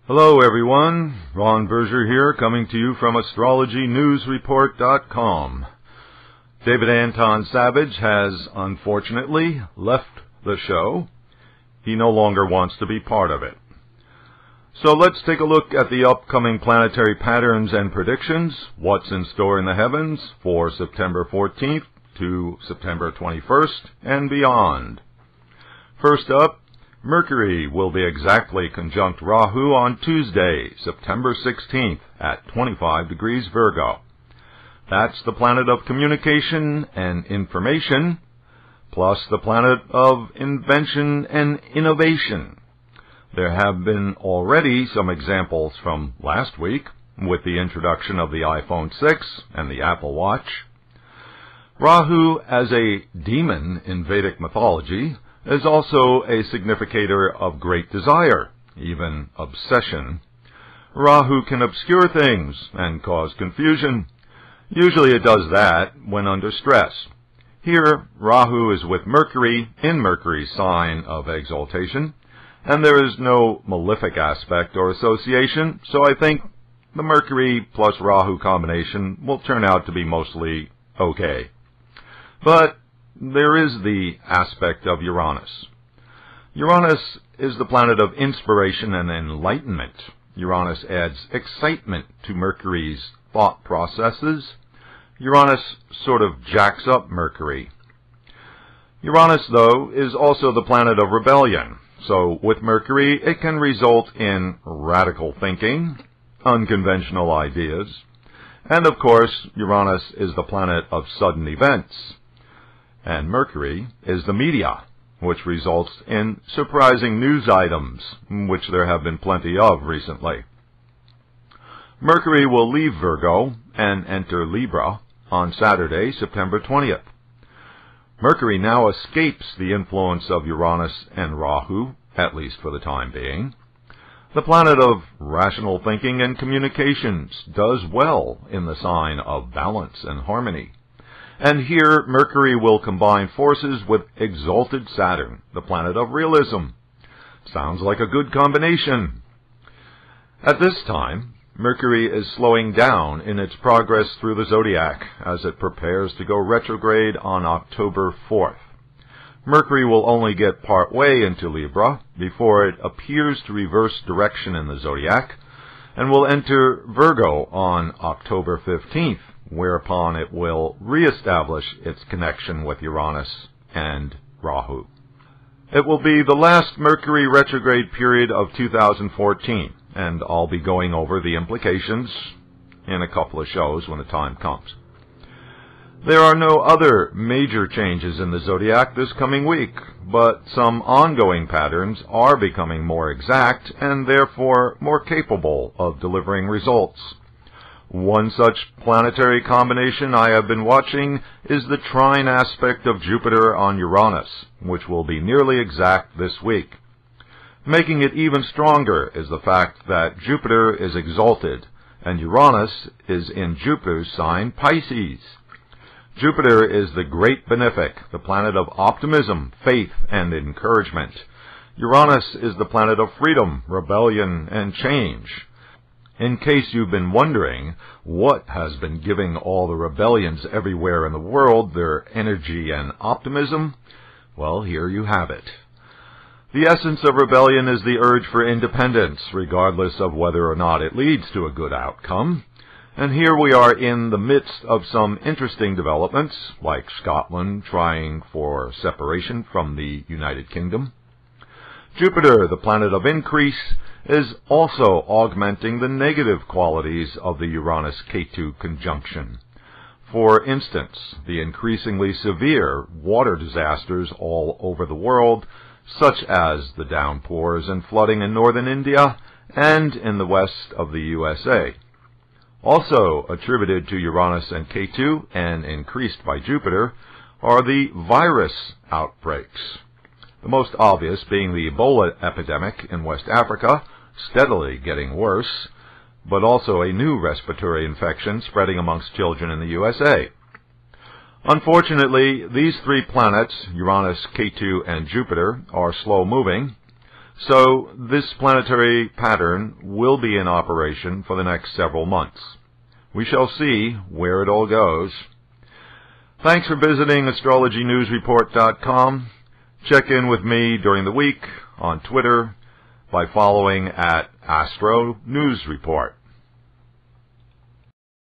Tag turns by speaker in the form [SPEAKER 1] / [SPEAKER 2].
[SPEAKER 1] Hello everyone, Ron Berger here, coming to you from astrologynewsreport.com. David Anton Savage has, unfortunately, left the show. He no longer wants to be part of it. So let's take a look at the upcoming planetary patterns and predictions, what's in store in the heavens for September 14th to September 21st and beyond. First up, Mercury will be exactly conjunct Rahu on Tuesday, September 16th at 25 degrees Virgo. That's the planet of communication and information, plus the planet of invention and innovation. There have been already some examples from last week, with the introduction of the iPhone 6 and the Apple Watch. Rahu, as a demon in Vedic mythology, is also a significator of great desire, even obsession. Rahu can obscure things and cause confusion. Usually it does that when under stress. Here, Rahu is with Mercury in Mercury's sign of exaltation, and there is no malefic aspect or association, so I think the Mercury plus Rahu combination will turn out to be mostly okay. But there is the aspect of Uranus. Uranus is the planet of inspiration and enlightenment. Uranus adds excitement to Mercury's thought processes. Uranus sort of jacks up Mercury. Uranus, though, is also the planet of rebellion. So with Mercury, it can result in radical thinking, unconventional ideas, and of course, Uranus is the planet of sudden events. And Mercury is the media, which results in surprising news items, which there have been plenty of recently. Mercury will leave Virgo and enter Libra on Saturday, September 20th. Mercury now escapes the influence of Uranus and Rahu, at least for the time being. The planet of rational thinking and communications does well in the sign of balance and harmony. And here, Mercury will combine forces with exalted Saturn, the planet of realism. Sounds like a good combination. At this time, Mercury is slowing down in its progress through the zodiac as it prepares to go retrograde on October 4th. Mercury will only get part way into Libra before it appears to reverse direction in the zodiac, and will enter Virgo on October 15th. Whereupon it will reestablish its connection with Uranus and Rahu. It will be the last Mercury retrograde period of 2014, and I'll be going over the implications in a couple of shows when the time comes. There are no other major changes in the zodiac this coming week, but some ongoing patterns are becoming more exact and therefore more capable of delivering results. One such planetary combination I have been watching is the trine aspect of Jupiter on Uranus, which will be nearly exact this week. Making it even stronger is the fact that Jupiter is exalted, and Uranus is in Jupiter's sign, Pisces. Jupiter is the great benefic, the planet of optimism, faith, and encouragement. Uranus is the planet of freedom, rebellion, and change. In case you've been wondering what has been giving all the rebellions everywhere in the world their energy and optimism, well, here you have it. The essence of rebellion is the urge for independence, regardless of whether or not it leads to a good outcome. And here we are in the midst of some interesting developments, like Scotland trying for separation from the United Kingdom. Jupiter, the planet of increase, is also augmenting the negative qualities of the Uranus Ketu conjunction. For instance, the increasingly severe water disasters all over the world, such as the downpours and flooding in northern India and in the west of the USA. Also attributed to Uranus and Ketu and increased by Jupiter are the virus outbreaks. The most obvious being the Ebola epidemic in West Africa, steadily getting worse, but also a new respiratory infection spreading amongst children in the USA. Unfortunately, these three planets, Uranus, Ketu, and Jupiter, are slow-moving, So this planetary pattern will be in operation for the next several months. We shall see where it all goes. Thanks for visiting astrologynewsreport.com. Check in with me during the week on Twitter by following @Astro News Report.